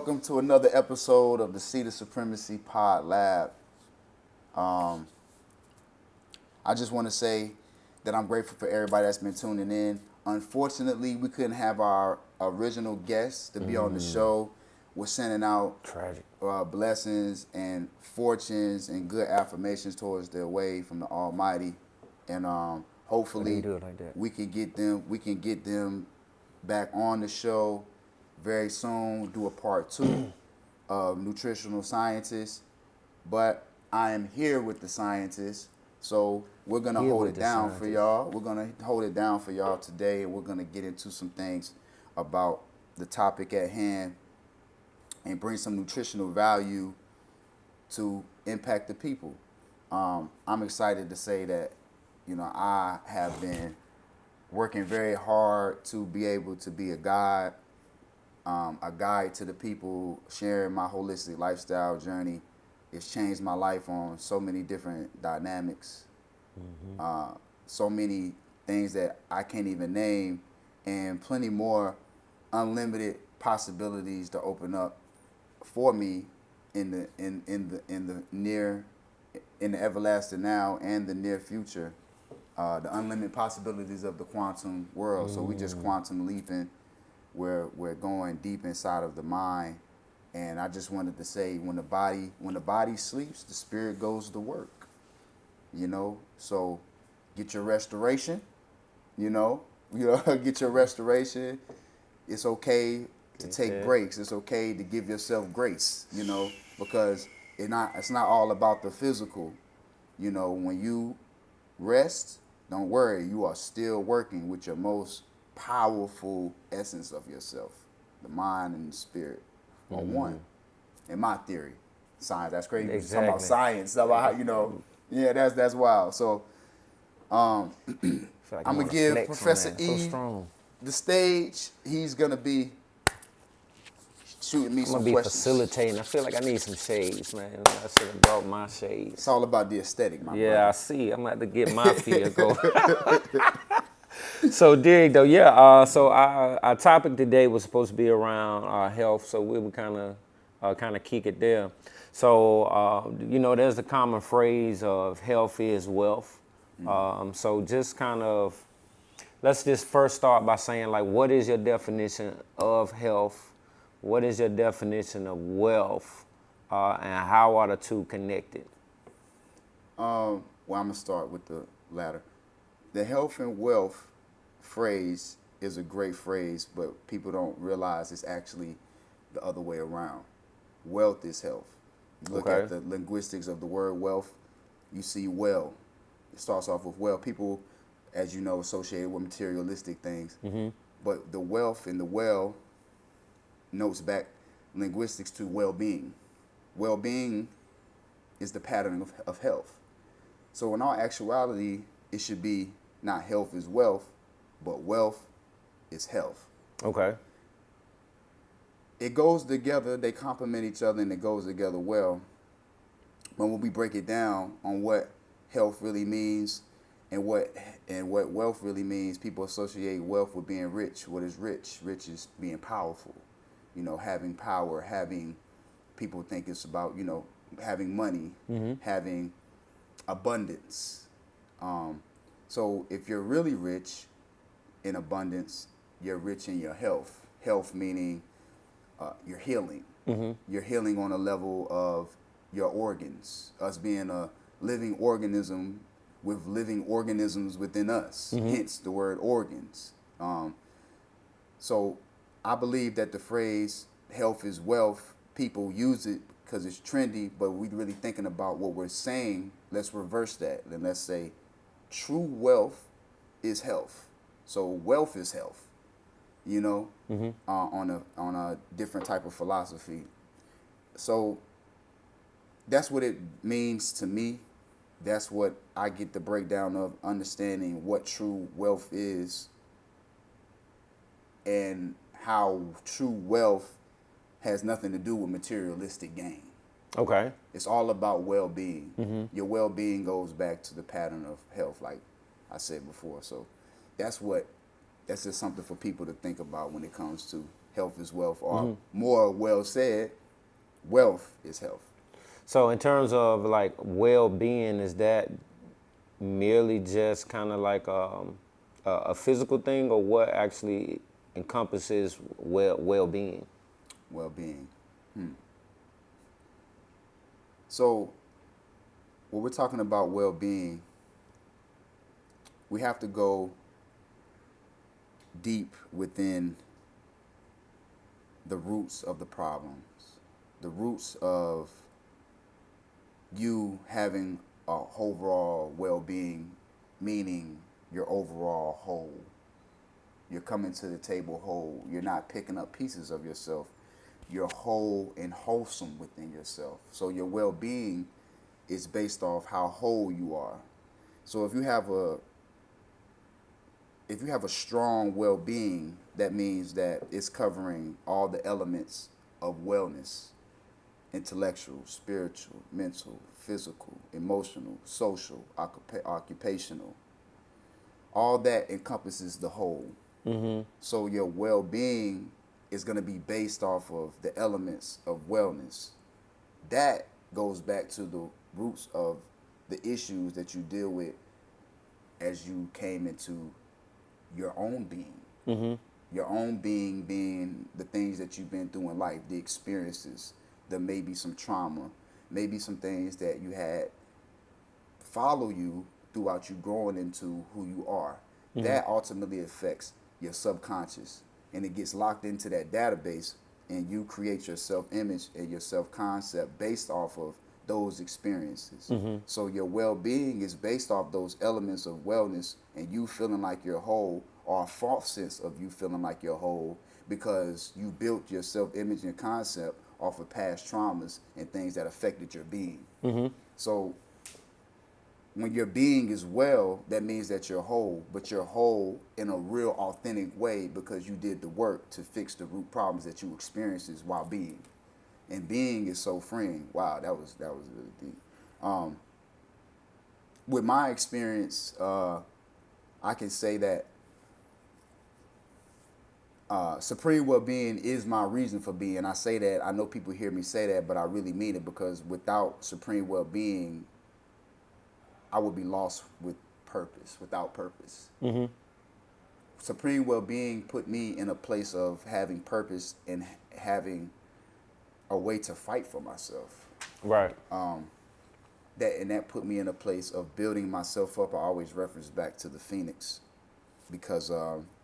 welcome to another episode of the Supremacy Podlab. I just want to say that I'm grateful for everybody that's been tuning in. Unfortunately, we couldn't have our original guest to be on the show. We're sending out Tragic. Blessings and fortunes and good affirmations towards their way from the Almighty, and hopefully do it like that? we can get them back on the show very soon. Do a part 2 of nutritional scientists, but I am here with the scientists, so we're gonna hold it down for y'all. We're gonna hold it down for y'all today, and we're gonna get into some things about the topic at hand and bring some nutritional value to impact the people. I'm excited to say that, I have been working very hard to be able to be a guide to the people, sharing my holistic lifestyle journey. It's changed my life on so many different dynamics, so many things that I can't even name, and plenty more unlimited possibilities to open up for me in the everlasting now and the near future, the unlimited possibilities of the quantum world. So we just quantum leaping. We're going deep inside of the mind, and I just wanted to say, when the body sleeps, the spirit goes to work. So get your restoration. Get your restoration. It's okay to take breaks. It's okay to give yourself grace. Because it's not all about the physical. When you rest, don't worry. You are still working with your most powerful essence of yourself. The mind and the spirit are one. In my theory, science. That's crazy. Exactly. Talking about science. Talking about how, yeah, that's wild. So, I'm gonna give Professor E the stage. He's gonna be shooting me some questions. I'm gonna be facilitating. I feel like I need some shades, man. I should have brought my shades. It's all about the aesthetic, my brother. Yeah, I see. I'm about to get my field go. So, Dig, though, so our topic today was supposed to be around health, so we would kind of kick it there. So, there's the common phrase of health is wealth. So just let's just first start by saying, like, what is your definition of health? What is your definition of wealth? And how are the two connected? Well, I'm going to start with the latter. The health and wealth phrase is a great phrase, but people don't realize it's actually the other way around. Wealth is health. You look at the linguistics of the word wealth, you see well. It starts off with well. People, as you know, associate with materialistic things. But the wealth and the well notes back linguistics to well-being. Well-being is the pattern of health. So in all actuality, it should be not health is wealth, but wealth is health. Okay. It goes together, they complement each other, and it goes together well. But when we break it down on what health really means and what wealth really means, people associate wealth with being rich. What is rich? Rich is being powerful. Having power, people think it's about, having money, having abundance. So if you're really rich in abundance, you're rich in your health. Health meaning you're healing. You're healing on a level of your organs, us being a living organism with living organisms within us, hence the word organs. So I believe that the phrase health is wealth, people use it because it's trendy, but we really thinking about what we're saying. Let's reverse that. Then let's say true wealth is health. So wealth is health, on a different type of philosophy. So that's what it means to me. That's what I get the breakdown of, understanding what true wealth is and how true wealth has nothing to do with materialistic gain. Okay. It's all about well-being. Your well-being goes back to the pattern of health, like I said before. So that's just something for people to think about when it comes to health is wealth, or more well said, wealth is health. So in terms of like well-being, is that merely just kind of like a physical thing, or what actually encompasses well-being? Well-being. So when we're talking about well-being, we have to go deep within the roots of the problems, the roots of you having a overall well-being, meaning your overall whole. You're coming to the table whole. You're not picking up pieces of yourself. You're whole and wholesome within yourself. So your well-being is based off how whole you are. So if you have a strong well-being, that means that it's covering all the elements of wellness: intellectual, spiritual, mental, physical, emotional, social, occupational. All that encompasses the whole. So your well-being is going to be based off of the elements of wellness. That goes back to the roots of the issues that you deal with as you came into your own being. Your own being the things that you've been through in life, the experiences, there may be some trauma, maybe some things that you had follow you throughout you growing into who you are. That ultimately affects your subconscious, and it gets locked into that database, and you create your self-image and your self-concept based off of those experiences. So your well-being is based off those elements of wellness, and you feeling like you're whole, or a false sense of you feeling like you're whole, because you built your self-image and concept off of past traumas and things that affected your being. So when your being is well, that means that you're whole, but you're whole in a real authentic way because you did the work to fix the root problems that you experiences while being. And being is so freeing. Wow, that was really deep. With my experience, I can say that supreme well-being is my reason for being. I say that, I know people hear me say that, but I really mean it, because without supreme well-being, I would be lost without purpose. Supreme well-being put me in a place of having purpose and having a way to fight for myself. Right. That put me in a place of building myself up. I always reference back to the phoenix, because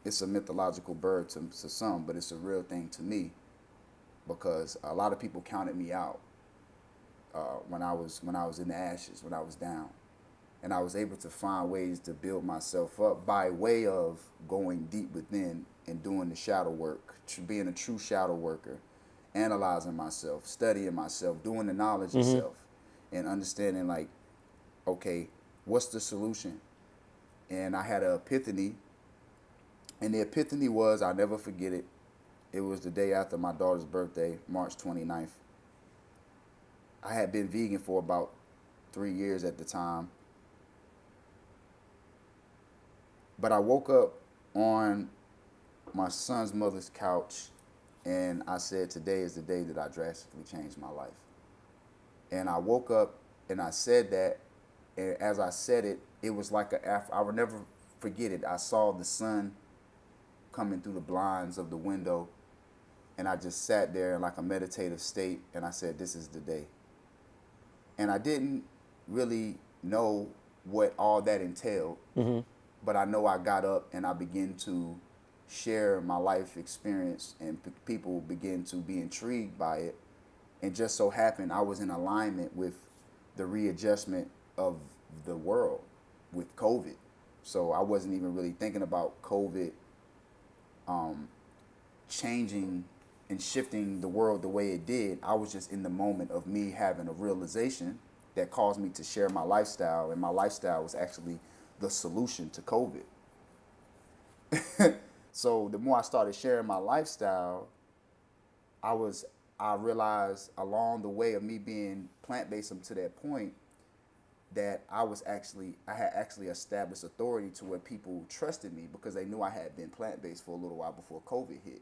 it's a mythological bird to some, but it's a real thing to me, because a lot of people counted me out when I was in the ashes, when I was down. And I was able to find ways to build myself up by way of going deep within and doing the shadow work, being a true shadow worker, analyzing myself, studying myself, doing the knowledge of self, and understanding, like, okay, what's the solution? And I had an epiphany, and the epiphany was, I'll never forget it. It was the day after my daughter's birthday, March 29th. I had been vegan for about 3 years at the time. But I woke up on my son's mother's couch, and I said, today is the day that I drastically changed my life. And I woke up and I said that, and as I said it, it was like I would never forget it. I saw the sun coming through the blinds of the window, and I just sat there in like a meditative state, and I said, this is the day. And I didn't really know what all that entailed. But I know I got up and I began to share my life experience, and people began to be intrigued by it. And just so happened I was in alignment with the readjustment of the world with COVID. So I wasn't even really thinking about COVID changing and shifting the world the way it did. I was just in the moment of me having a realization that caused me to share my lifestyle, and my lifestyle was actually the solution to COVID. So the more I started sharing my lifestyle, I realized along the way of me being plant-based up to that point, that I had actually established authority to where people trusted me, because they knew I had been plant-based for a little while before COVID hit.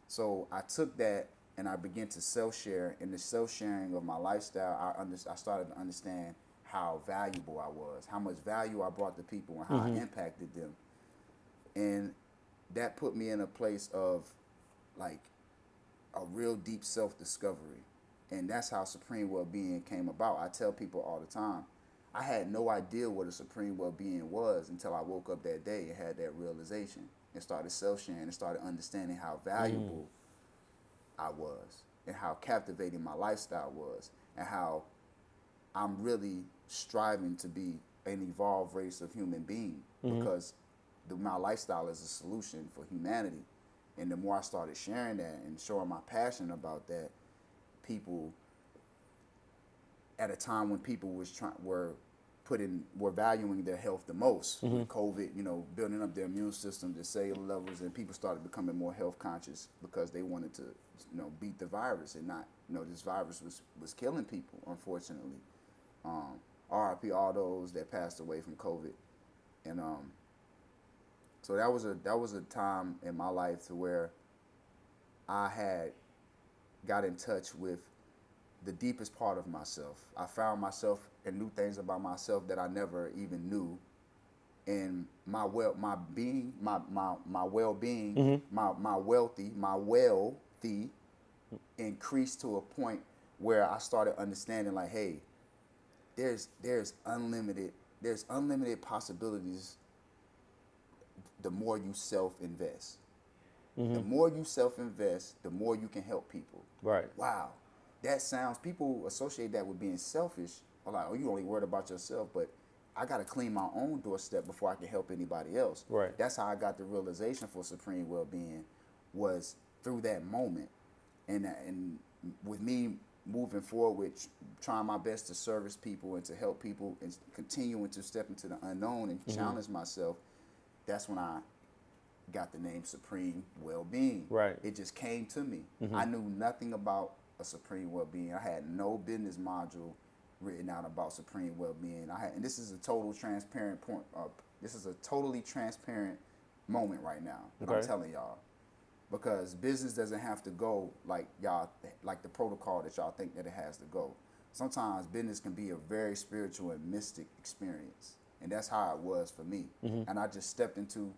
So I took that and I began to self-share. In the self-sharing of my lifestyle, I started to understand how valuable I was, how much value I brought to people, and how I impacted them. And that put me in a place of like a real deep self-discovery. And that's how Supreme Wellbeing came about. I tell people all the time, I had no idea what a Supreme Wellbeing was until I woke up that day and had that realization and started self-sharing and started understanding how valuable I was and how captivating my lifestyle was and how I'm really striving to be an evolved race of human being because my lifestyle is a solution for humanity. And the more I started sharing that and showing my passion about that, people at a time when people were valuing their health the most with COVID, building up their immune system, their cellular levels, and people started becoming more health conscious because they wanted to, beat the virus and not, this virus was killing people, unfortunately. RIP all those that passed away from COVID, and so that was a time in my life to where I had got in touch with the deepest part of myself. I found myself and knew things about myself that I never even knew. And my well-being, my wealthy increased to a point where I started understanding like, hey, there's unlimited possibilities the more you self-invest. The more you self-invest, the more you can help people. Right. Wow. People associate that with being selfish, or like, oh, you only worried about yourself, but I got to clean my own doorstep before I can help anybody else. Right. That's how I got the realization for Supreme Wellbeing, was through that moment. And with me moving forward with trying my best to service people and to help people and continuing to step into the unknown and challenge myself, that's when I got the name Supreme Wellbeing. Right. It just came to me. I knew nothing about a Supreme Wellbeing. I had no business module written out about Supreme Wellbeing. And this is a total transparent point. This is a totally transparent moment right now that I'm telling y'all, because business doesn't have to go like the protocol that y'all think that it has to go. Sometimes business can be a very spiritual and mystic experience, and that's how it was for me. And I just stepped into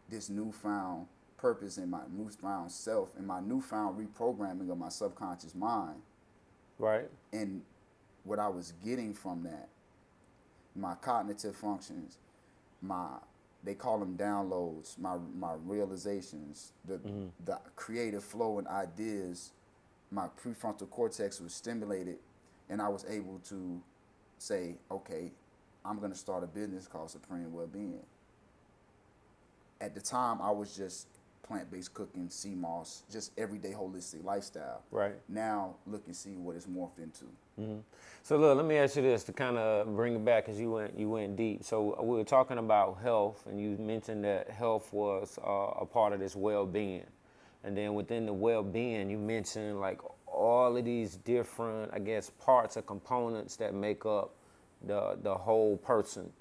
this newfound purpose in my newfound self and my newfound reprogramming of my subconscious mind. Right. And what I was getting from that, my cognitive functions, they call them downloads, my realizations, the creative flow and ideas, my prefrontal cortex was stimulated, and I was able to say, okay, I'm going to start a business called Supreme Wellbeing. At the time, I was just plant-based cooking, sea moss, just everyday holistic lifestyle. Right. Now, look and see what it's morphed into. So look, let me ask you this to kind of bring it back, because you went deep. So we were talking about health, and you mentioned that health was a part of this well-being, and then within the well-being, you mentioned like all of these different, I guess, parts or components that make up the whole person.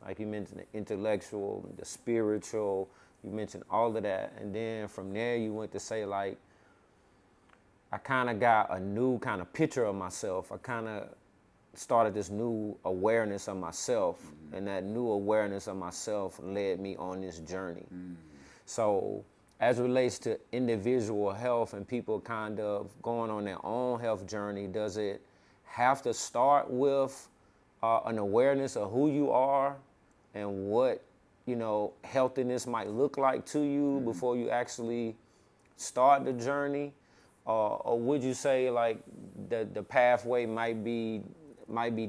Like you mentioned the intellectual, the spiritual, you mentioned all of that. And then from there you went to say like, I kind of got a new kind of picture of myself. I kind of started this new awareness of myself. And that new awareness of myself led me on this journey. So as it relates to individual health and people kind of going on their own health journey, does it have to start with an awareness of who you are and what, healthiness might look like to you before you actually start the journey? Or would you say like the pathway might be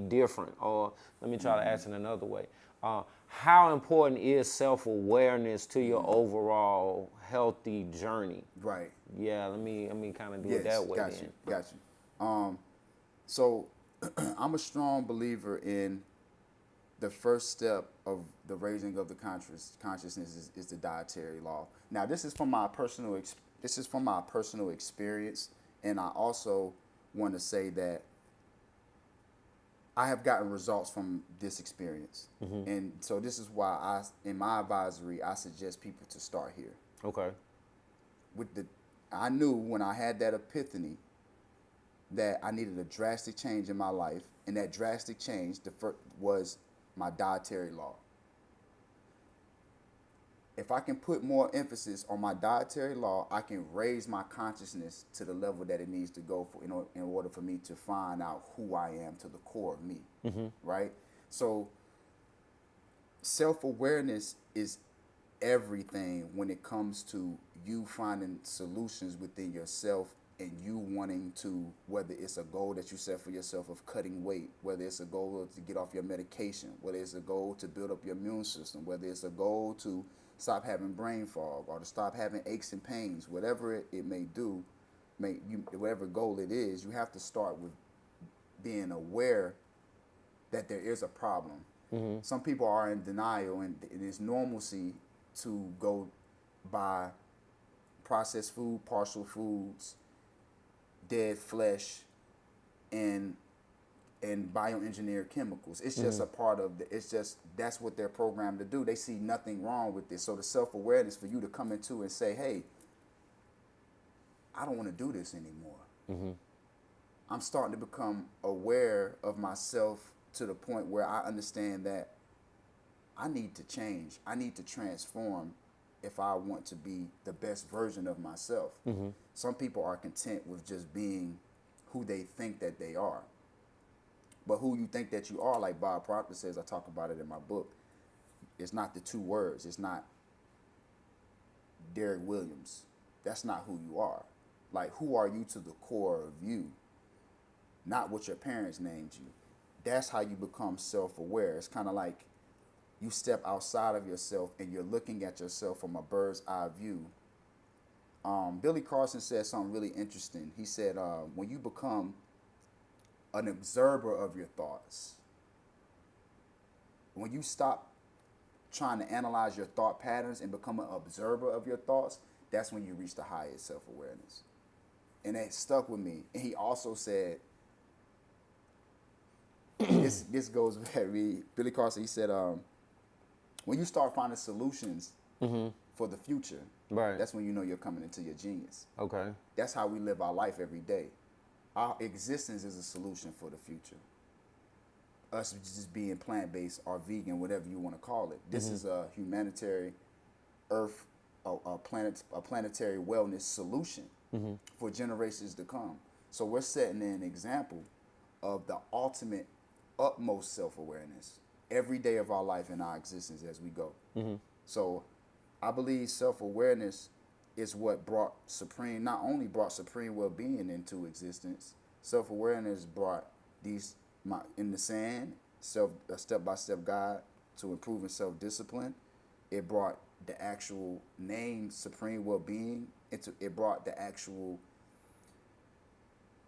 different? Or let me try to ask it another way. How important is self-awareness to your overall healthy journey? Right. Yeah, let me kind of do it that way. Got you. So I'm a strong believer in the first step of the raising of the consciousness is the dietary law. Now, this is from my personal experience, and I also want to say that I have gotten results from this experience, and so this is why in my advisory, I suggest people to start here. Okay. With I knew when I had that epiphany that I needed a drastic change in my life, and that drastic change was my dietary law. If I can put more emphasis on my dietary law, I can raise my consciousness to the level that it needs to go for in order for me to find out who I am to the core of me, right? So self-awareness is everything when it comes to you finding solutions within yourself and you wanting to, whether it's a goal that you set for yourself of cutting weight, whether it's a goal to get off your medication, whether it's a goal to build up your immune system, whether it's a goal to stop having brain fog or to stop having aches and pains, whatever it may do, whatever goal it is, you have to start with being aware that there is a problem. Some people are in denial, and it's normalcy to go buy processed food, partial foods, dead flesh, and bioengineered chemicals. It's just a part of that's what they're programmed to do. They see nothing wrong with this. So the self-awareness for you to come into and say, hey, I don't want to do this anymore. I'm starting to become aware of myself to the point where I understand that I need to change. I need to transform if I want to be the best version of myself. Some people are content with just being who they think that they are. But who you think that you are, like Bob Proctor says, I talk about it in my book, it's not the two words. It's not Derek Williams. That's not who you are. Like, who are you to the core of you? Not what your parents named you. That's how you become self-aware. It's kind of like you step outside of yourself and you're looking at yourself from a bird's eye view. Billy Carson said something really interesting. He said, when you become an observer of your thoughts, when you stop trying to analyze your thought patterns and become an observer of your thoughts, that's when you reach the highest self-awareness. And that stuck with me. And he also said, this goes very, Billy Carson, he said, when you start finding solutions for the future, Right. that's when you know you're coming into your genius. Okay. That's how we live our life every day. Our existence is a solution for the future. Us just being plant-based or vegan, whatever you want to call it. This is a humanitarian earth, a planetary wellness solution for generations to come. So we're setting an example of the ultimate, utmost self-awareness every day of our life and our existence as we go. So I believe self-awareness is what not only brought supreme well-being into existence. Self-awareness brought these in the sand, a step-by-step guide to improving self-discipline. It brought the actual name supreme well-being. It brought the actual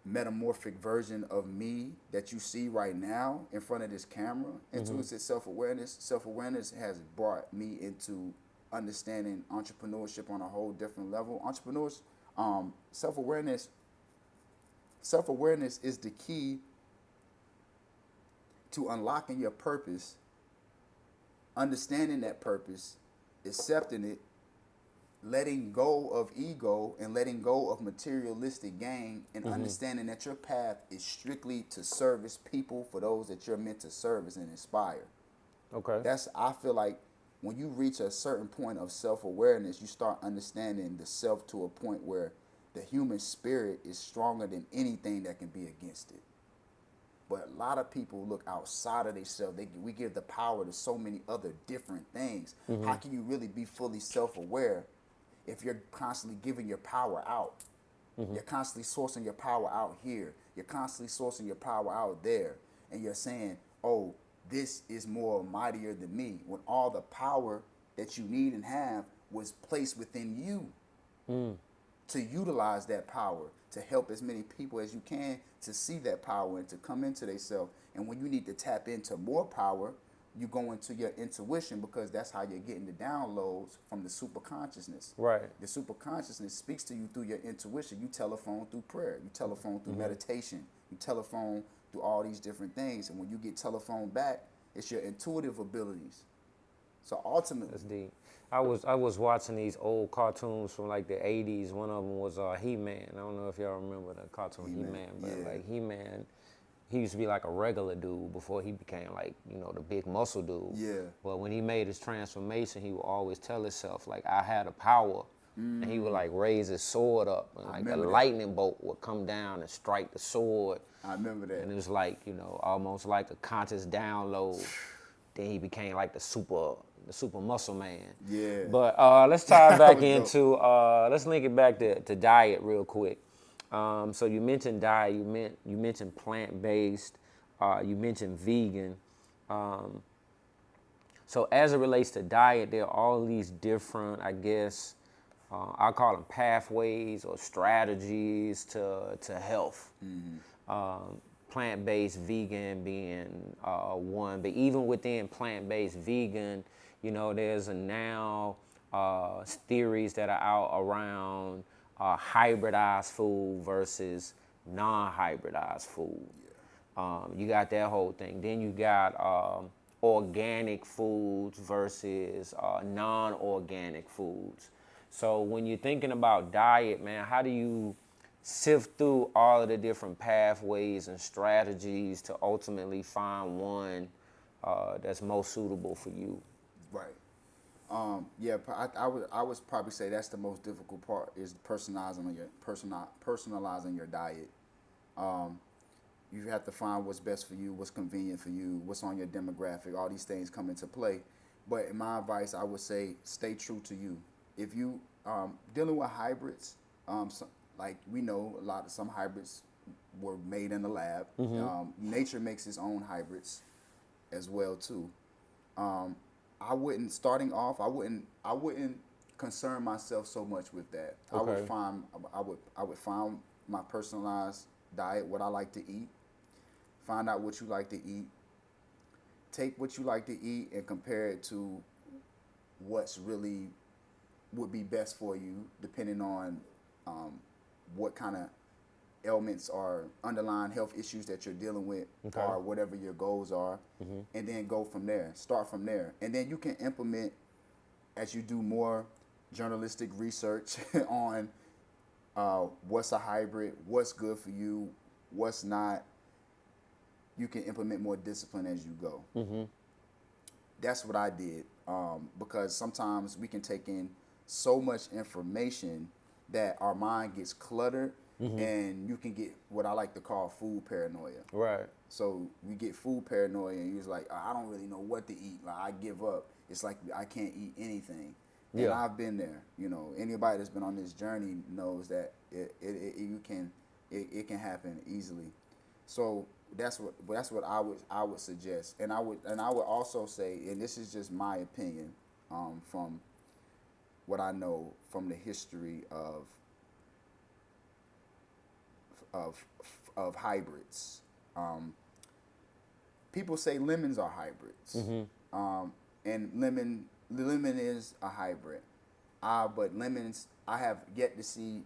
metamorphic version of me that you see right now in front of this camera into its self-awareness. Self-awareness has brought me into understanding entrepreneurship on a whole different level. Self-awareness is the key to unlocking your purpose, understanding that purpose, accepting it, letting go of ego and letting go of materialistic gain, and understanding that your path is strictly to service people for those that you're meant to service and inspire. Okay. I feel like when you reach a certain point of self-awareness, you start understanding the self to a point where the human spirit is stronger than anything that can be against it. But a lot of people look outside of themselves. We give the power to so many other different things. How can you really be fully self-aware if you're constantly giving your power out? You're constantly sourcing your power out here. You're constantly sourcing your power out there. And you're saying, oh, this is more mightier than me, when all the power that you need and have was placed within you to utilize that power, to help as many people as you can to see that power and to come into themselves. And when you need to tap into more power, you go into your intuition, because that's how you're getting the downloads from the superconsciousness. Right. The superconsciousness speaks to you through your intuition. You telephone through prayer. You telephone through meditation. You telephone through all these different things. And when you get telephoned back, it's your intuitive abilities. So ultimately, That's deep. I was watching these old cartoons from like the '80s. One of them was He-Man. I don't know if y'all remember the cartoon He-Man, but yeah. like He-Man, he used to be like a regular dude before he became like, you know, the big muscle dude. Yeah. But when he made his transformation, he would always tell himself like, I had a power. And he would like raise his sword up, and like a remember that. lightning bolt would come down and strike the sword. I remember that. And it was like, you know, almost like a conscious download. Then he became like the super muscle man. Yeah. But let's tie it back was dope. into let's link it back to diet real quick. So you mentioned diet, you mentioned plant-based, you mentioned vegan. So as it relates to diet, there are all these different, I guess, I call them pathways or strategies to health. Plant-based vegan being one, but even within plant-based vegan, you know, there's now theories that are out around hybridized food versus non-hybridized food. You got that whole thing. Then you got organic foods versus non-organic foods. So when you're thinking about diet, man, how do you sift through all of the different pathways and strategies to ultimately find one that's most suitable for you? Right. Yeah, I would probably say that's the most difficult part is personalizing your diet. You have to find what's best for you, what's convenient for you, what's on your demographic. All these things come into play. But in my advice, I would say stay true to you. If you dealing with hybrids, like we know some hybrids were made in the lab. Nature makes its own hybrids as well too. I wouldn't I wouldn't concern myself so much with that. Okay. I would find my personalized diet, what I like to eat. Find out what you like to eat. Take what you like to eat and compare it to what's really would be best for you, depending on what kind of ailments or underlying health issues that you're dealing with, Okay. or whatever your goals are, and then go from there. Start from there, and then you can implement as you do more journalistic research on what's a hybrid, what's good for you, what's not. You can implement more discipline as you go. That's what I did, because sometimes we can take in so much information that our mind gets cluttered, and you can get what I like to call food paranoia. Right. So we get food paranoia, and you're like, I don't really know what to eat. Like I give up. It's like I can't eat anything. And Yeah. I've been there. You know, anybody that's been on this journey knows that it can happen easily. So that's what I would suggest, and I would also say, and this is just my opinion, from what I know from the history of hybrids. People say lemons are hybrids, and lemon is a hybrid. But lemons, I have yet to see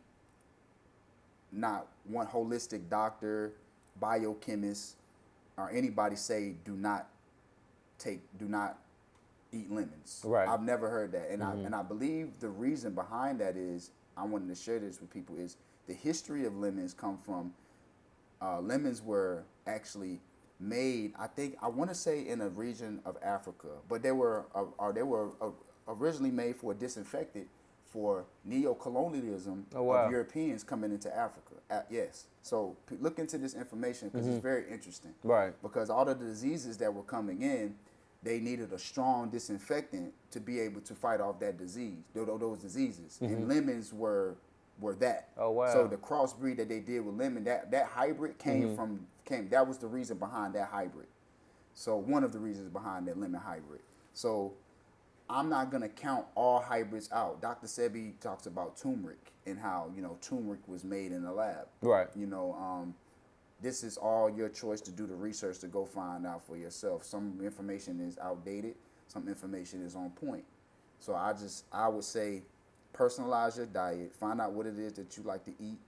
not one holistic doctor, biochemist, or anybody say do not eat lemons. Right. I've never heard that, and I believe the reason behind that is, I wanted to share this with people, is the history of lemons come from lemons were actually made, I want to say in a region of Africa, but they were originally made for disinfectant for neo-colonialism Oh, wow. of Europeans coming into Africa. Yes. So look into this information because it's very interesting. Right. Because all of the diseases that were coming in, they needed a strong disinfectant to be able to fight off that disease, those diseases. And lemons were that. Oh, wow. So the crossbreed that they did with lemon, that hybrid came that was the reason behind that hybrid. So one of the reasons behind that lemon hybrid. So I'm not gonna count all hybrids out. Dr. Sebi talks about turmeric and how, turmeric was made in the lab. Right. This is all your choice to do the research to go find out for yourself. Some information is outdated, some information is on point. So I would say personalize your diet, find out what it is that you like to eat.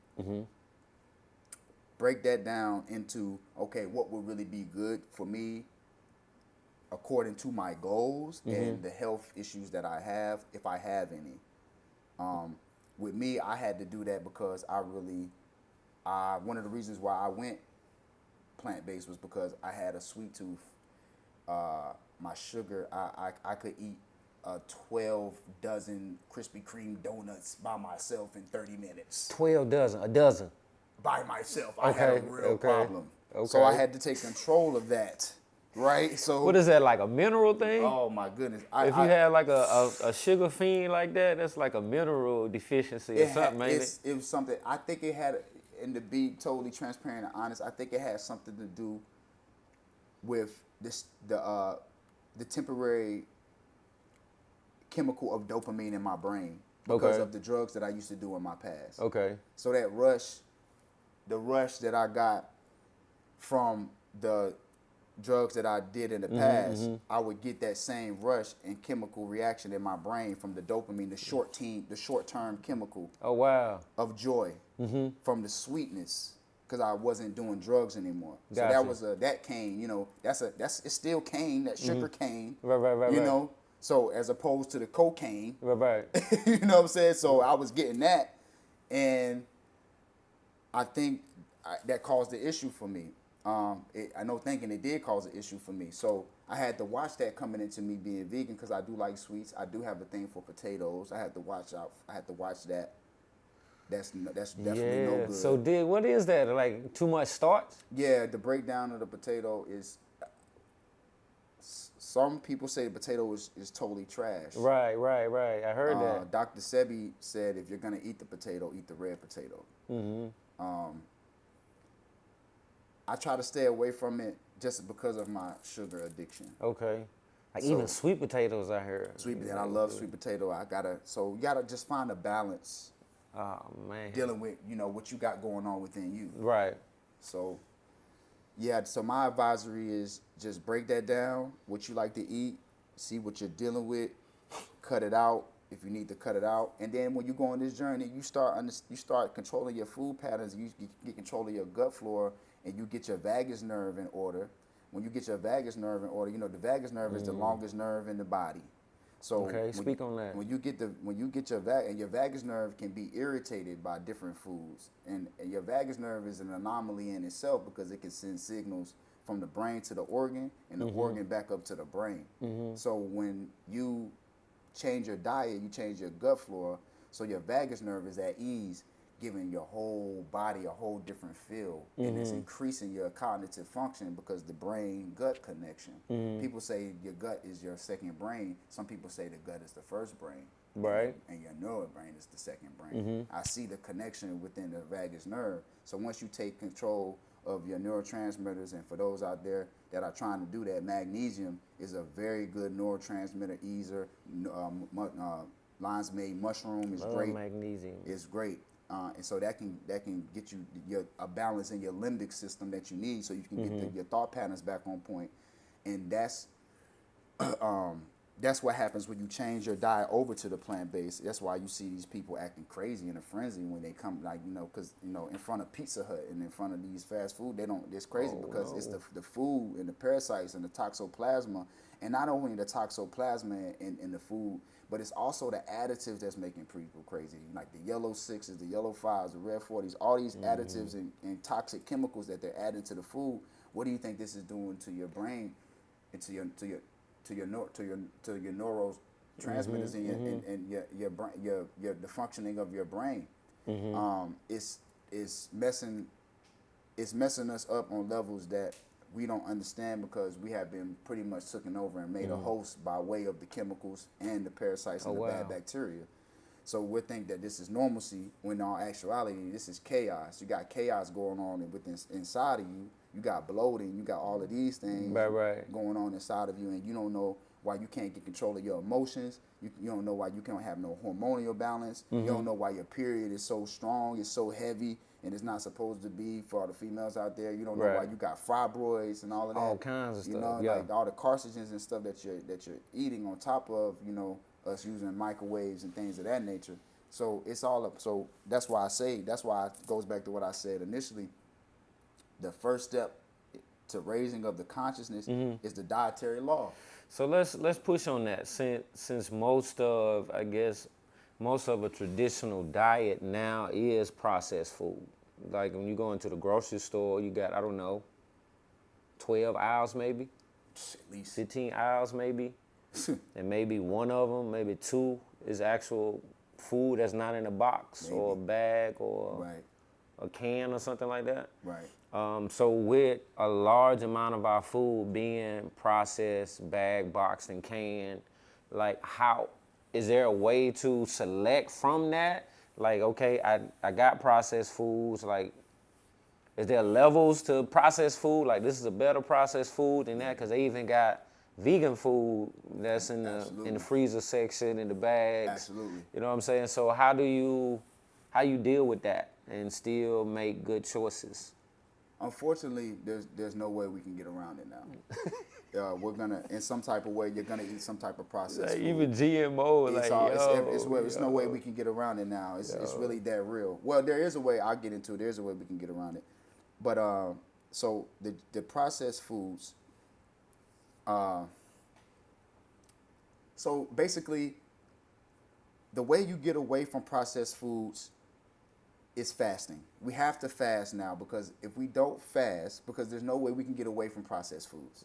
Break that down into, okay, what would really be good for me according to my goals and the health issues that I have, if I have any. With me, I had to do that because one of the reasons why I went plant-based was because I had a sweet tooth. My sugar, I could eat 12 dozen Krispy Kreme donuts by myself in 30 minutes. 12 dozen, a dozen. By myself. I had a real problem. Okay. So I had to take control of that, right? So What is that, like a mineral thing? oh my goodness! If you have like a sugar fiend like that, that's like a mineral deficiency or something, ain't it? It was something. I think it had, and to be totally transparent and honest, I think it had something to do with the temporary chemical of dopamine in my brain because of the drugs that I used to do in my past. Okay. So that the rush that I got from the drugs that I did in the past, I would get that same rush and chemical reaction in my brain from the dopamine, the short-term chemical. Oh, wow. Of joy from the sweetness, because I wasn't doing drugs anymore. So Gotcha. that was that cane, it's still cane, that sugar cane. Right. You know, so as opposed to the cocaine. Right. You know what I'm saying? So I was getting that, and I think that caused the issue for me. I know thinking it did cause an issue for me. So I had to watch that coming into me being vegan because I do like sweets. I do have a thing for potatoes. I had to watch that. That's definitely no good. So what is that? Like too much starch? Yeah, the breakdown of the potato is. Some people say the potato is totally trash. Right. I heard that. Dr. Sebi said if you're gonna eat the potato, eat the red potato. I try to stay away from it just because of my sugar addiction. Okay. Like even sweet potatoes, I heard. Sweet potato, I love sweet potato. You gotta just find a balance. Oh man. Dealing with what you got going on within you. Right. So yeah, so my advisory is just break that down, what you like to eat, see what you're dealing with, cut it out if you need to cut it out. And then when you go on this journey, you start controlling your food patterns, you get control of your gut flora, and you get your vagus nerve in order. When you get your vagus nerve in order, the vagus nerve is the longest nerve in the body. So speak on that. When you get your vagus nerve can be irritated by different foods, and your vagus nerve is an anomaly in itself because it can send signals from the brain to the organ and the organ back up to the brain. So when you change your diet, you change your gut flora, so your vagus nerve is at ease, giving your whole body a whole different feel, and it's increasing your cognitive function because the brain-gut connection. People say your gut is your second brain. Some people say the gut is the first brain. Right. And your neural brain is the second brain. I see the connection within the vagus nerve. So once you take control of your neurotransmitters, and for those out there that are trying to do that, magnesium is a very good neurotransmitter easer. Lion's Mane mushroom is great. Magnesium. It's great. And so that can get you a balance in your limbic system that you need, so you can get your thought patterns back on point. And that's what happens when you change your diet over to the plant-based. That's why you see these people acting crazy in a frenzy when they come, because in front of Pizza Hut and in front of these fast food, it's crazy because it's the food and the parasites and the toxoplasma, and not only the toxoplasma in the food, but it's also the additives that's making people crazy, like the yellow 6s, the yellow 5s, the red 40s, all these additives and toxic chemicals that they're adding to the food. What do you think this is doing to your brain and to your neurotransmitters and your brain, the functioning of your brain? It's messing us up on levels that we don't understand because we have been pretty much taken over and made a host by way of the chemicals and the parasites and the bad bacteria. So we think that this is normalcy when in all actuality this is chaos. You got chaos going on inside of you. You got bloating. You got all of these things going on inside of you, and you don't know why you can't get control of your emotions. You don't know why you can't have no hormonal balance. You don't know why your period is so strong, it's so heavy, and it's not supposed to be for all the females out there. You don't know why you got fibroids and all of that. All kinds of stuff. Like all the carcinogens and stuff that you're eating on top of, us using microwaves and things of that nature. So it's all up. So that's why it goes back to what I said initially. The first step to raising of the consciousness is the dietary law. So let's push on that since most of a traditional diet now is processed food. Like when you go into the grocery store, you got, I don't know, 12 aisles maybe, At least 15 aisles maybe, and maybe one of them, maybe two is actual food that's not in a box or a bag or right, a can or something like that. right. So with a large amount of our food being processed, bag, boxed, and canned, like how is there a way to select from that? Like, okay, I got processed foods. Like, is there levels to processed food? Like, this is a better processed food than that? Because they even got vegan food that's in the freezer section, in the bags. Absolutely. You know what I'm saying? So how you deal with that and still make good choices? Unfortunately, there's no way we can get around it now. We're gonna, in some type of way, you're gonna eat some type of processed food. Even GMO, It's no way we can get around it now. It's really that real. Well, there is a way. I'll get into it. There's a way we can get around it, but so the processed foods. So basically, the way you get away from processed foods is fasting. We have to fast now, because if we don't fast, because there's no way we can get away from processed foods.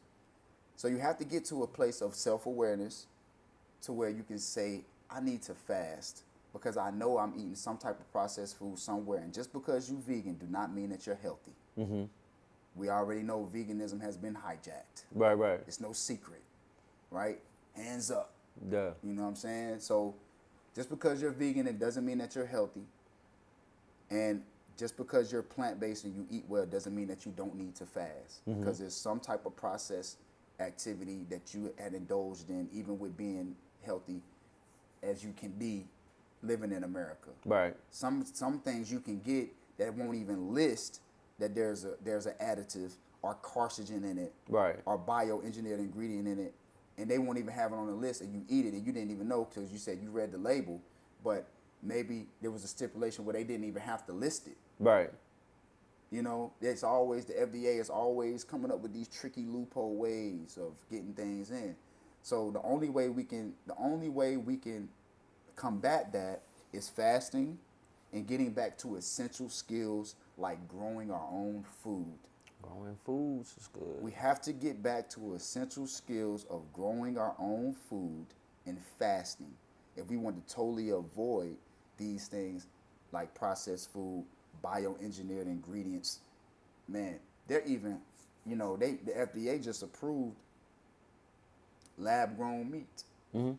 So you have to get to a place of self-awareness to where you can say, I need to fast because I know I'm eating some type of processed food somewhere. And just because you're vegan do not mean that you're healthy. Mm-hmm. We already know veganism has been hijacked. Right. It's no secret, right? Hands up. Yeah. You know what I'm saying? So just because you're vegan, it doesn't mean that you're healthy. And just because you're plant-based and you eat well doesn't mean that you don't need to fast. Mm-hmm. Because there's some type of process activity that you had indulged in, even with being healthy as you can be living in America. Right. Some things you can get that won't even list that there's an additive or carcinogen in it, right, or bioengineered ingredient in it, and they won't even have it on the list, and you eat it and you didn't even know because you said you read the label, but maybe there was a stipulation where they didn't even have to list it. Right. You know, it's always, the FDA is always coming up with these tricky loophole ways of getting things in. So the only way we can combat that is fasting and getting back to essential skills like growing our own food. Growing foods is good. We have to get back to essential skills of growing our own food and fasting if we want to totally avoid these things like processed food, bioengineered ingredients. Man, they're even, the FDA just approved lab-grown meat. Mm-hmm.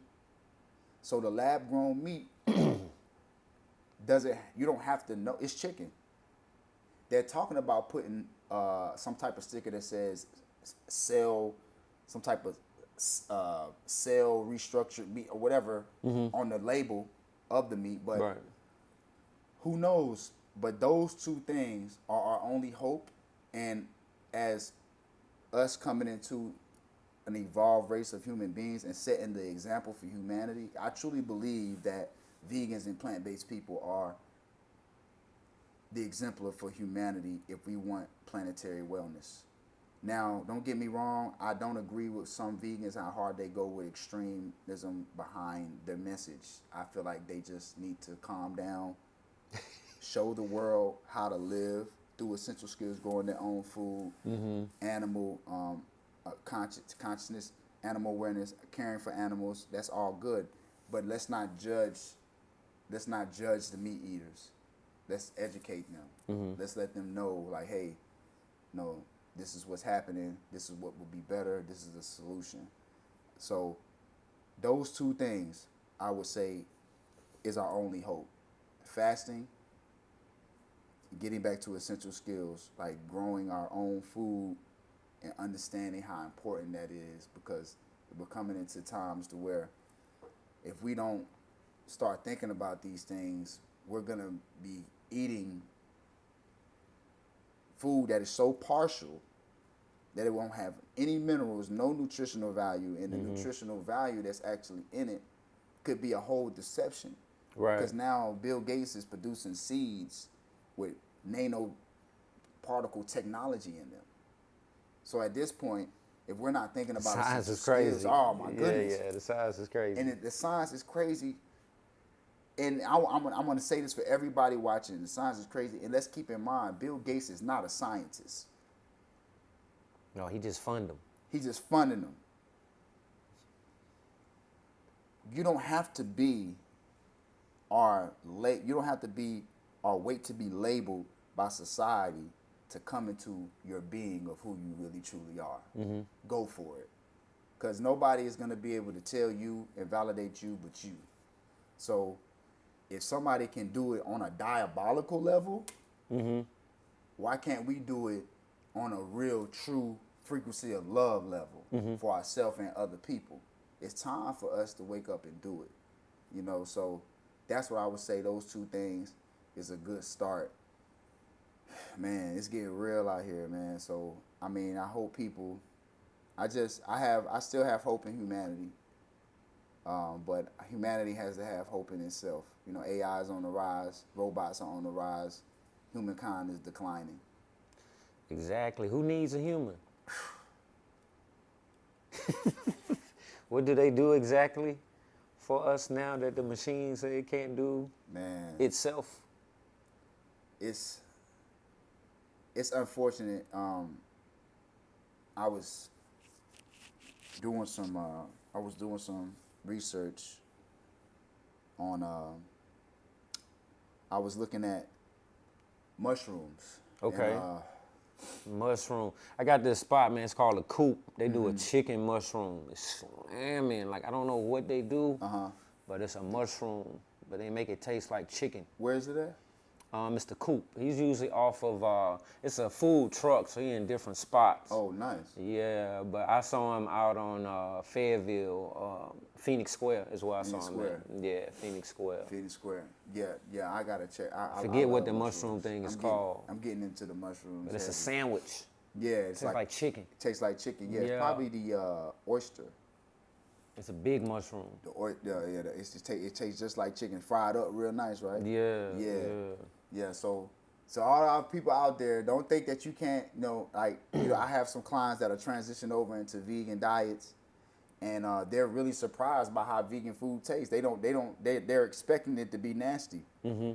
So the lab-grown meat you don't have to know, it's chicken. They're talking about putting some type of sticker that says cell restructured meat or whatever on the label of the meat, but right, who knows? But those two things are our only hope, and as us coming into an evolved race of human beings and setting the example for humanity, I truly believe that vegans and plant-based people are the exemplar for humanity if we want planetary wellness. Now, don't get me wrong, I don't agree with some vegans how hard they go with extremism behind their message. I feel like they just need to calm down, show the world how to live through essential skills, growing their own food, animal consciousness, animal awareness, caring for animals. That's all good, but let's not judge the meat eaters. Let's educate them. Mm-hmm. Let's let them know, like, hey, no, this is what's happening. This is what would be better. This is the solution. So those two things, I would say, is our only hope. Fasting, getting back to essential skills, like growing our own food and understanding how important that is, because we're coming into times to where if we don't start thinking about these things, we're going to be eating food that is so partial that it won't have any minerals, no nutritional value, and the nutritional value that's actually in it could be a whole deception. Right. Because now Bill Gates is producing seeds with nanoparticle technology in them. So at this point, if we're not thinking about Science is skills, crazy. oh my goodness. Yeah, the science is crazy. And the science is crazy. And I'm going to say this for everybody watching. The science is crazy. And let's keep in mind, Bill Gates is not a scientist. No, he just funded them. He's just funding them. You don't have to be you don't have to be or wait to be labeled by society to come into your being of who you really truly are. Mm-hmm. Go for it. Because nobody is going to be able to tell you and validate you but you. So if somebody can do it on a diabolical level, mm-hmm. why can't we do it on a real, true frequency of love level mm-hmm. for ourselves and other people? It's time for us to wake up and do it. You know, so that's what I would say. Those two things is a good start. Man, it's getting real out here, man. So, I mean, I hope people, I still have hope in humanity. But humanity has to have hope in itself. You know, AI is on the rise, robots are on the rise, humankind is declining. Exactly. Who needs a human? What do they do exactly for us now that the machines say it can't do itself? It's unfortunate. I was doing some research on I was looking at mushrooms. Okay. And, mushroom. I got this spot, man. It's called a Coop. They do a chicken mushroom. It's slamming. Like, I don't know what they do, but it's a mushroom. But they make it taste like chicken. Where is it at? Mr. Coop. He's usually off of, it's a food truck, so he's in different spots. Oh, nice. Yeah, but I saw him out on Fayetteville, Phoenix Square is where I saw him at. Yeah, Phoenix Square. Phoenix Square. Yeah, I gotta check. I forget what the mushrooms. mushroom thing is called. I'm getting into the mushrooms. But it's a sandwich. Yeah, Tastes like chicken. Tastes like chicken. Yeah, it's probably the oyster. It's a big mushroom. It tastes just like chicken, fried up real nice, right? Yeah. So all our people out there, don't think that you can't. I have some clients that are transitioning over into vegan diets, and they're really surprised by how vegan food tastes. They're expecting it to be nasty. Mm-hmm.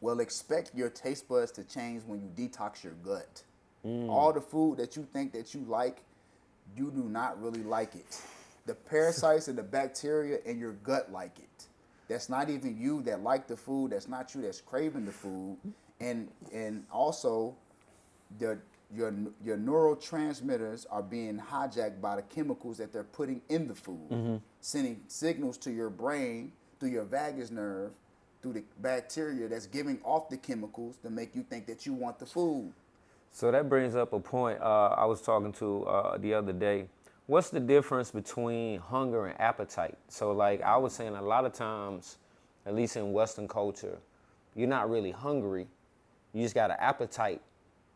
Well, expect your taste buds to change when you detox your gut. All the food that you think that you like, you do not really like it. The parasites and the bacteria in your gut like it. That's not even you that like the food. That's not you that's craving the food. And also, your neurotransmitters are being hijacked by the chemicals that they're putting in the food, sending signals to your brain through your vagus nerve, through the bacteria that's giving off the chemicals to make you think that you want the food. So that brings up a point I was talking to the other day. What's the difference between hunger and appetite? So like I was saying, a lot of times, at least in Western culture, you're not really hungry. You just got an appetite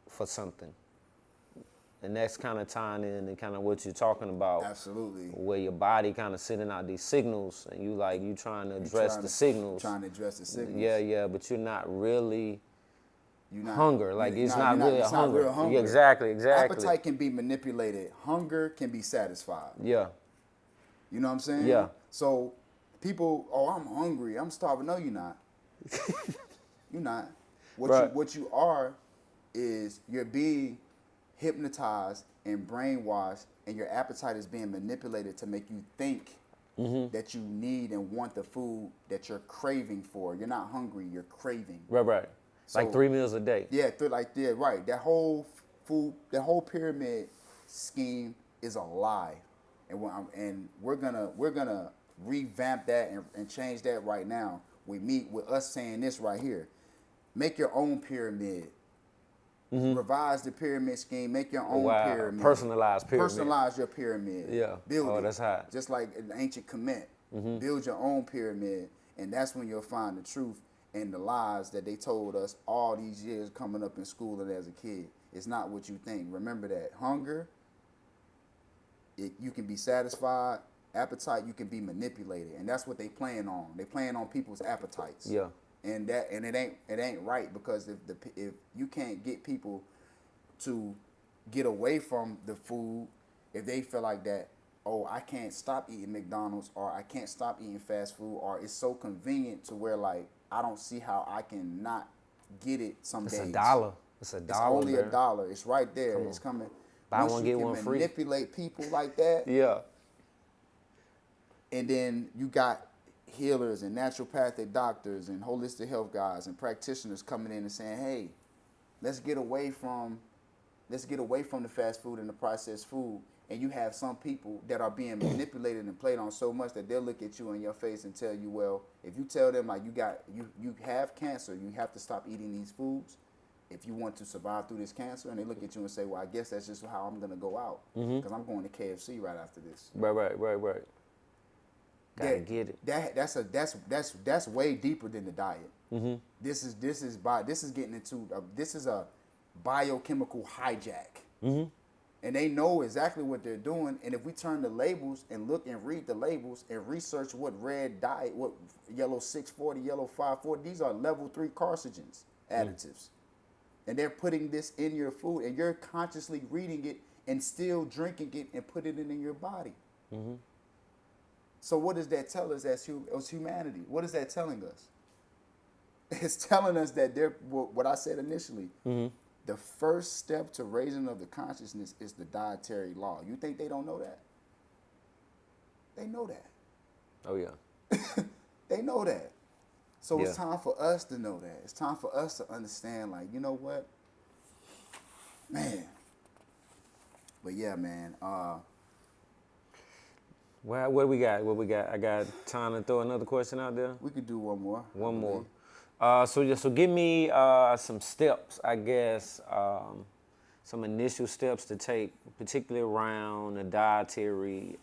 for something. And that's kind of tying in and kind of what you're talking about. Absolutely. Where your body kind of sending out these signals and you trying to address the signals. Trying to address the signals. Yeah, but you're not really hunger. It's not really a hunger. Real hunger. Yeah, exactly. Appetite can be manipulated. Hunger can be satisfied. Yeah. You know what I'm saying? Yeah. So people, I'm hungry, I'm starving. No, you're not. You're not. What you are is you're being hypnotized and brainwashed, and your appetite is being manipulated to make you think that you need and want the food that you're craving for. You're not hungry, you're craving. Right. So, like 3 meals a day. Yeah, right. That whole pyramid scheme is a lie, and we're gonna revamp that and change that right now. We meet with us saying this right here: make your own pyramid. Revise the pyramid scheme. Make your own pyramid. Personalized pyramid. Personalize your pyramid. Yeah. Build it. That's hot. Just like an ancient Kemet. Build your own pyramid, and that's when you'll find the truth and the lies that they told us all these years coming up in school and as a kid. It's not what you think. Remember that hunger, you can be satisfied. Appetite, you can be manipulated, and that's what they playing on. They playing on people's appetites. Yeah. And it ain't right, because if you can't get people to get away from the food if they feel like that, oh, I can't stop eating McDonald's, or I can't stop eating fast food, or it's so convenient to where like I don't see how I can not get it some It's days. $1. It's $1. It's only man. $1. It's right there. Come It's on. coming. Buy Once one, you get can one free. manipulate people like that, Yeah. and then you got healers and naturopathic doctors and holistic health guys and practitioners coming in and saying, hey, let's get away from the fast food and the processed food. And you have some people that are being manipulated and played on so much that they'll look at you in your face and tell you, well, if you tell them like you have cancer, you have to stop eating these foods if you want to survive through this cancer. And they look at you and say, well, I guess that's just how I'm gonna go out, because I'm going to KFC right after this. Right. Gotta get it. That's way deeper than the diet. This is getting into this is a biochemical hijack. And they know exactly what they're doing. And if we turn the labels and look and read the labels and research what red dye, what yellow 640, yellow 540, these are level 3 carcinogens, additives. And they're putting this in your food, and you're consciously reading it and still drinking it and put it in your body. So what does that tell us as humanity? What is that telling us? It's telling us that what I said initially, the first step to raising of the consciousness is the dietary law. You think they don't know that? They know that. Oh yeah. They know that. So Yeah. it's time for us to know that. It's time for us to understand, like, you know what? Man. But yeah, man. Well, what do we got? I got time to throw another question out there. We could do one more. One more. So give me some steps, I guess, some initial steps to take, particularly around the dietary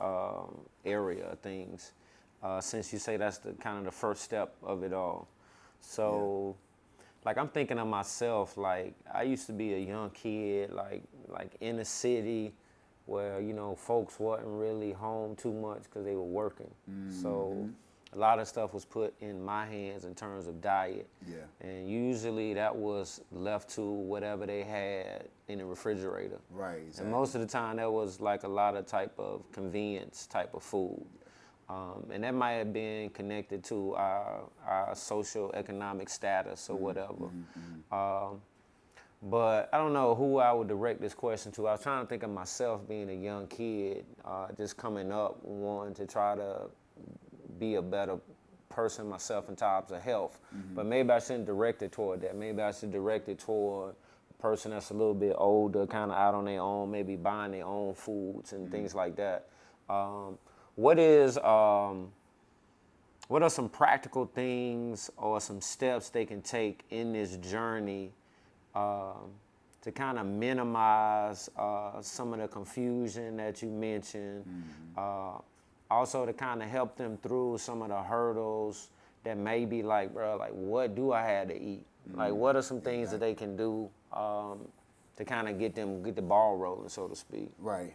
area of things, since you say that's the kind of the first step of it all. So, like, I'm thinking of myself, like, I used to be a young kid, like in the city, where, you know, folks wasn't really home too much because they were working. So a lot of stuff was put in my hands in terms of diet. Yeah. And usually that was left to whatever they had in the refrigerator. Right, exactly. And most of the time that was like a lot of type of convenience type of food. And that might have been connected to our social economic status or whatever. But I don't know who I would direct this question to. I was trying to think of myself being a young kid, just coming up, wanting to try to be a better person myself in terms of health. But maybe I shouldn't direct it toward that. Maybe I should direct it toward a person that's a little bit older, kind of out on their own, maybe buying their own foods and things like that. What are some practical things or some steps they can take in this journey to kind of minimize some of the confusion that you mentioned, also to kind of help them through some of the hurdles that may be like, bro, like, what do I have to eat? Like, what are some things that they can do to kind of get the ball rolling, so to speak? Right.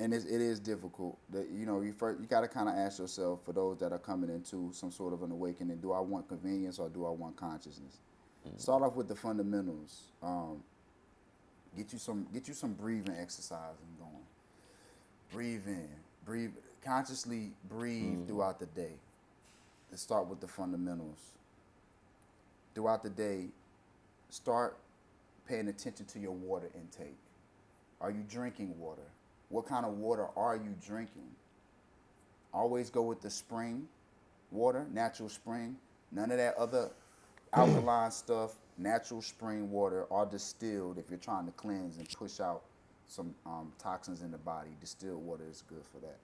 And it is difficult. You got to kind of ask yourself, for those that are coming into some sort of an awakening, do I want convenience or do I want consciousness? Start off with the fundamentals. Get you some breathing exercising going. Breathe in, consciously breathe throughout the day. Let's start with the fundamentals. Throughout the day, start paying attention to your water intake. Are you drinking water? What kind of water are you drinking? Always go with the spring water, natural spring. None of that other alkaline stuff. Natural spring water, or distilled if you're trying to cleanse and push out some toxins in the body. Distilled water is good for that.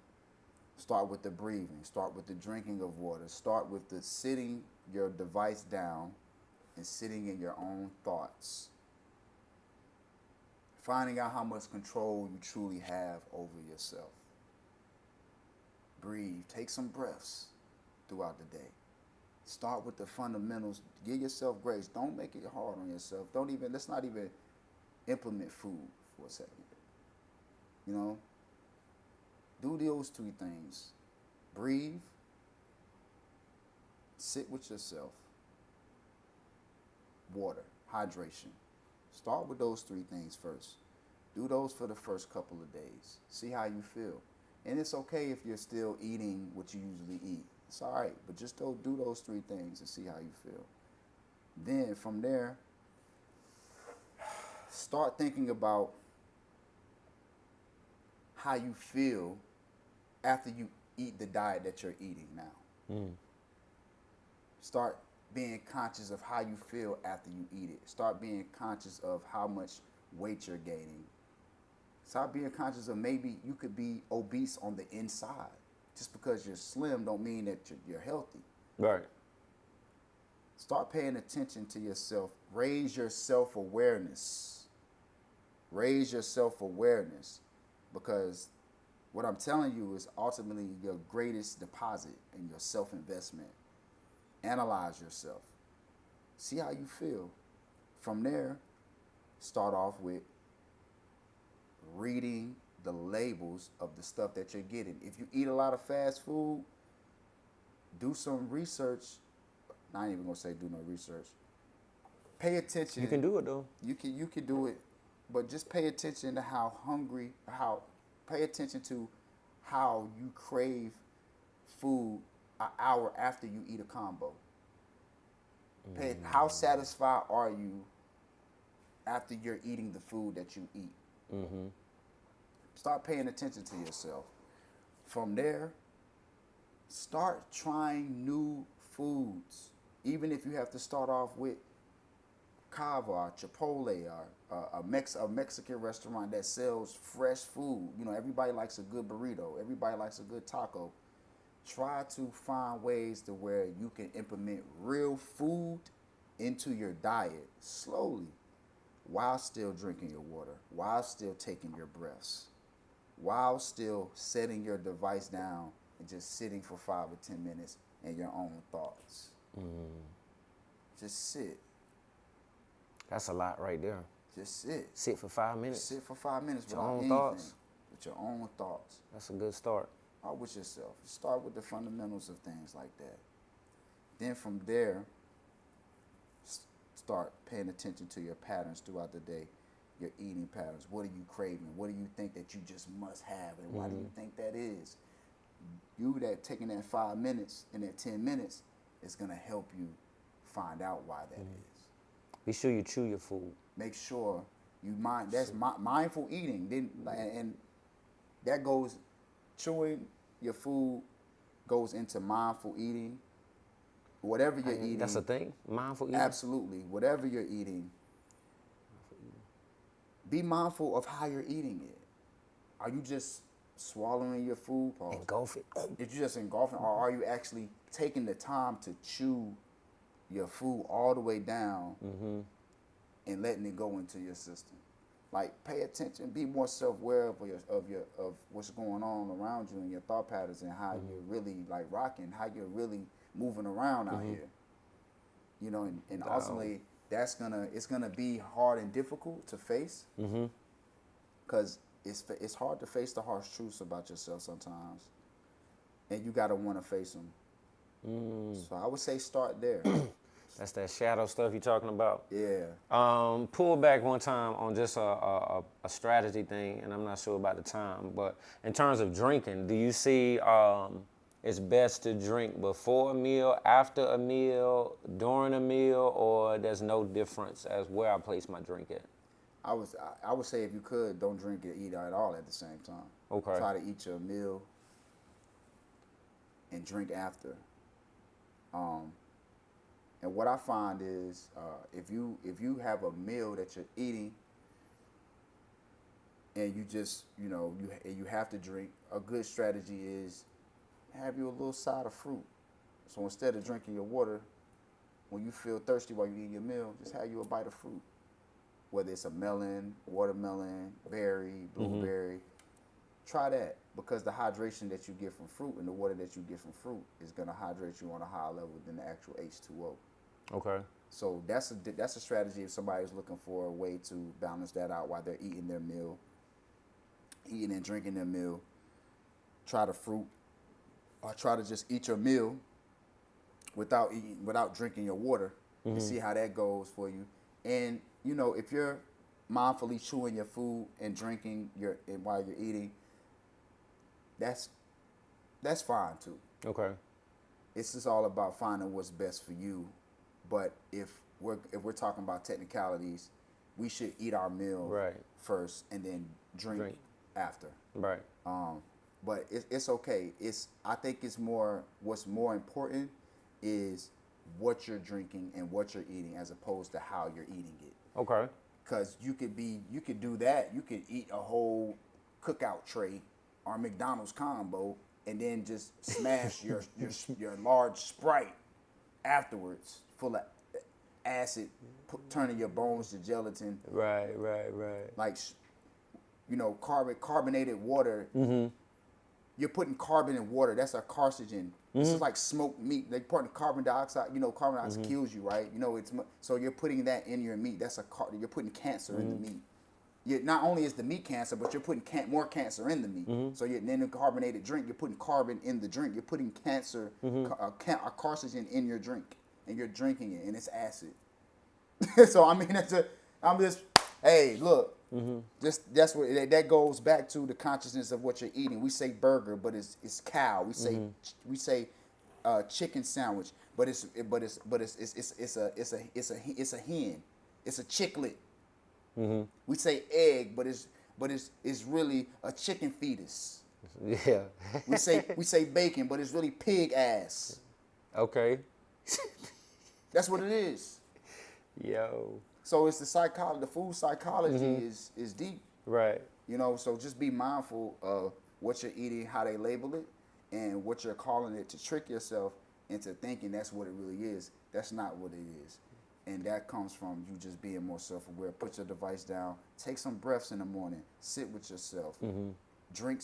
Start with the breathing. Start with the drinking of water. Start with the sitting your device down and sitting in your own thoughts. Finding out how much control you truly have over yourself. Breathe. Take some breaths throughout the day. Start with the fundamentals. Give yourself grace. Don't make it hard on yourself. Let's not even implement food for a second. You know? Do those 2 things. Breathe. Sit with yourself. Water. Hydration. Start with those 3 things first. Do those for the first couple of days. See how you feel. And it's okay if you're still eating what you usually eat. It's all right, but just do those 3 things and see how you feel. Then from there, start thinking about how you feel after you eat the diet that you're eating now. Start being conscious of how you feel after you eat it. Start being conscious of how much weight you're gaining. Start being conscious of maybe you could be obese on the inside. Just because you're slim don't mean that you're healthy. Right. Start paying attention to yourself. Raise your self-awareness. Raise your self-awareness, because what I'm telling you is ultimately your greatest deposit in your self-investment. Analyze yourself. See how you feel. From there, start off with reading the labels of the stuff that you're getting. If you eat a lot of fast food, do some research. I ain't even gonna say do no research. Pay attention. You can do it though. You can do it, but just pay attention to pay attention to how you crave food an hour after you eat a combo. How satisfied are you after you're eating the food that you eat? Start paying attention to yourself. From there, start trying new foods. Even if you have to start off with Cava or Chipotle or a Mexican restaurant that sells fresh food. You know, everybody likes a good burrito. Everybody likes a good taco. Try to find ways to where you can implement real food into your diet slowly, while still drinking your water, while still taking your breaths, while still setting your device down and just sitting for 5 or 10 minutes in your own thoughts. Just sit. That's a lot right there. Just sit. Sit for 5 minutes. Sit for 5 minutes With your without own anything. thoughts. With your own thoughts. That's a good start. Start with yourself. Start with the fundamentals of things like that. Then from there, start paying attention to your patterns throughout the day, your eating patterns. What are you craving? What do you think that you just must have? And why do you think that is? You that taking that 5 minutes and that 10 minutes is going to help you find out why that is. Be sure you chew your food. Make sure you mind. That's mindful eating. And that goes, chewing your food goes into mindful eating. Whatever you're eating. That's a thing? Mindful eating? Absolutely. Whatever you're eating, be mindful of how you're eating it. Are you just swallowing your food? Engulf it. Did you just engulf it? Or are you actually taking the time to chew your food all the way down and letting it go into your system? Like, pay attention, be more self-aware of what's going on around you and your thought patterns and how you're really like rocking, how you're really moving around out here. You know, and ultimately it's gonna be hard and difficult to face, because it's hard to face the harsh truths about yourself sometimes, and you gotta want to face them. So I would say start there. That's that shadow stuff you're talking about. Yeah. Pull back one time on just a strategy thing, and I'm not sure about the time, but in terms of drinking, do you see it's best to drink before a meal, after a meal, during a meal, or there's no difference as where I place my drink at? I would say if you could, don't drink or eat at all at the same time. Okay. Try to eat your meal and drink after. And what I find is if you have a meal that you're eating and you just, you have to drink, a good strategy is have you a little side of fruit. So instead of drinking your water, when you feel thirsty while you eat your meal, just have you a bite of fruit. Whether it's a melon, watermelon, berry, blueberry, try that, because the hydration that you get from fruit and the water that you get from fruit is going to hydrate you on a higher level than the actual H2O. Okay. So that's a strategy if somebody's looking for a way to balance that out while they're eating their meal, eating and drinking their meal. Try the fruit, or try to just eat your meal without drinking your water, and see how that goes for you. And if you're mindfully chewing your food and drinking and while you're eating, that's fine too. Okay. It's just all about finding what's best for you. But if we're talking about technicalities, we should eat our meal Right. first and then drink after. Right. But it's okay. I think what's more important is what you're drinking and what you're eating as opposed to how you're eating it. Okay. Because you could do that. You could eat a whole cookout tray or McDonald's combo and then just smash your large Sprite afterwards, full of acid, turning your bones to gelatin. Right. Like, carbonated water. Mm-hmm. You're putting carbon in water. That's a carcinogen. This is like smoked meat. They're putting carbon dioxide. Carbon dioxide kills you, right? So you're putting that in your meat. You're putting cancer in the meat. Not only is the meat cancer, but you're putting more cancer in the meat. So in a carbonated drink, you're putting carbon in the drink. You're putting cancer, a carcinogen in your drink, and you're drinking it, and it's acid. So I mean, hey, look. That's what that goes back to, the consciousness of what you're eating. We say burger, but it's cow. We say chicken sandwich, but it's a hen. It's a chicklet. We say egg, but it's really a chicken fetus. Yeah. we say bacon, but it's really pig ass. Okay. That's what it is. Yo. So it's the food psychology is deep. Right. So just be mindful of what you're eating, how they label it, and what you're calling it to trick yourself into thinking that's what it really is. That's not what it is. And that comes from you just being more self-aware. Put your device down. Take some breaths in the morning. Sit with yourself. Drink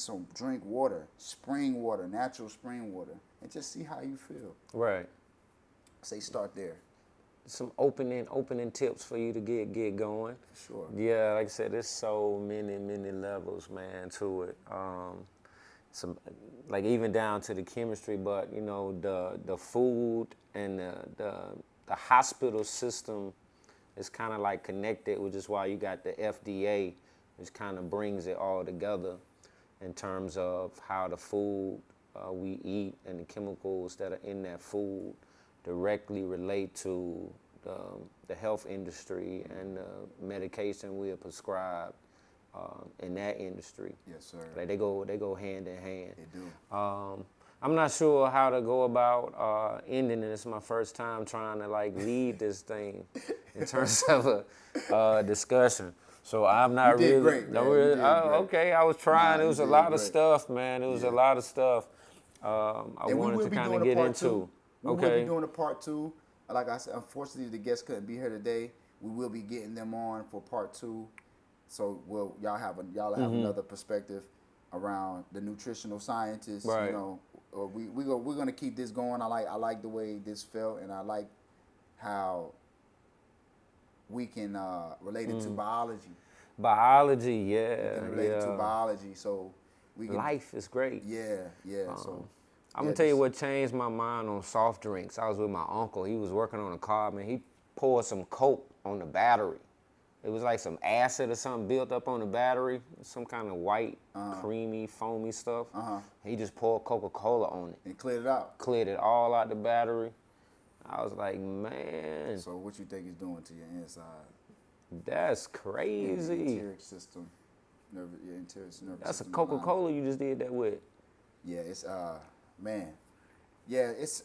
water, spring water, natural spring water, and just see how you feel. Right. Say start there. Some opening tips for you to get going. Sure. Yeah, like I said, there's so many levels, man, to it. Some, like, even down to the chemistry, but the food and the hospital system is kind of like connected, which is why you got the FDA, which kind of brings it all together in terms of how the food we eat and the chemicals that are in that food directly relate to the health industry and the medication we are prescribed in that industry. Yes, sir. Like they go hand in hand. They do. I'm not sure how to go about ending it. It's my first time trying to lead this thing in terms of a discussion. So I'm not you did really. Great, man. Really. You did great. Okay, I was trying. Nah, it was a you did lot great. of stuff, man. It was a lot of stuff I wanted to kind of get into. We will be doing a part 2. Like I said, unfortunately the guests couldn't be here today. We will be getting them on for part 2. So y'all have another perspective around the nutritional scientists. Right. We're gonna keep this going. I like the way this felt, and I like how we can relate it to biology. Biology, yeah. We can relate it to biology, so we can. Life is great. Yeah. So I'm gonna tell you what changed my mind on soft drinks. I was with my uncle. He was working on a car, man. He poured some Coke on the battery. It was like some acid or something built up on the battery, some kind of white, creamy, foamy stuff. He just poured Coca-Cola on it. And cleared it out. Cleared it all out the battery. I was like, man. So what you think it's doing to your inside? That's crazy. Your enteric system. Your enteric nervous system. That's a Coca-Cola you just did that with. Yeah, it's man. Yeah, it's.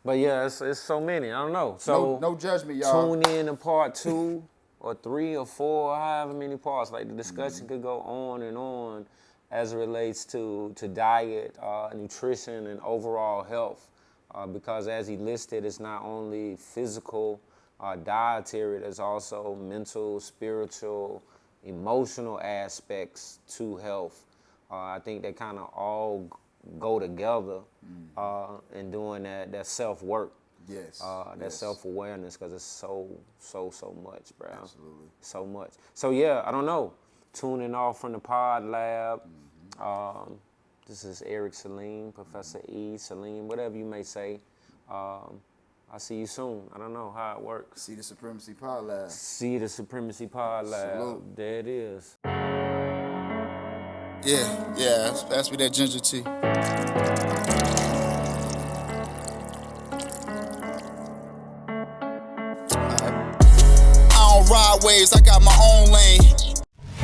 But yeah, it's so many. I don't know. So no judgment, y'all. Tune in to part 2 or 3 or 4, however many parts. Like the discussion could go on and on as it relates to diet, nutrition, and overall health. Because as he listed, it's not only physical, dietary, there's also mental, spiritual, emotional aspects to health. I think they kind of all go together in doing that self-work. Yes. That self-awareness, because it's so much, bro. Absolutely. So much. So yeah, I don't know. Tuning off from the Pod Lab. This is Eric Saliim, Professor E. Saliim, whatever you may say. I'll see you soon. I don't know how it works. See the Supremacy PodLab. See the Supremacy PodLab. Salute. There it is. Yeah, pass me that ginger tea. I don't ride waves, I got my own lane.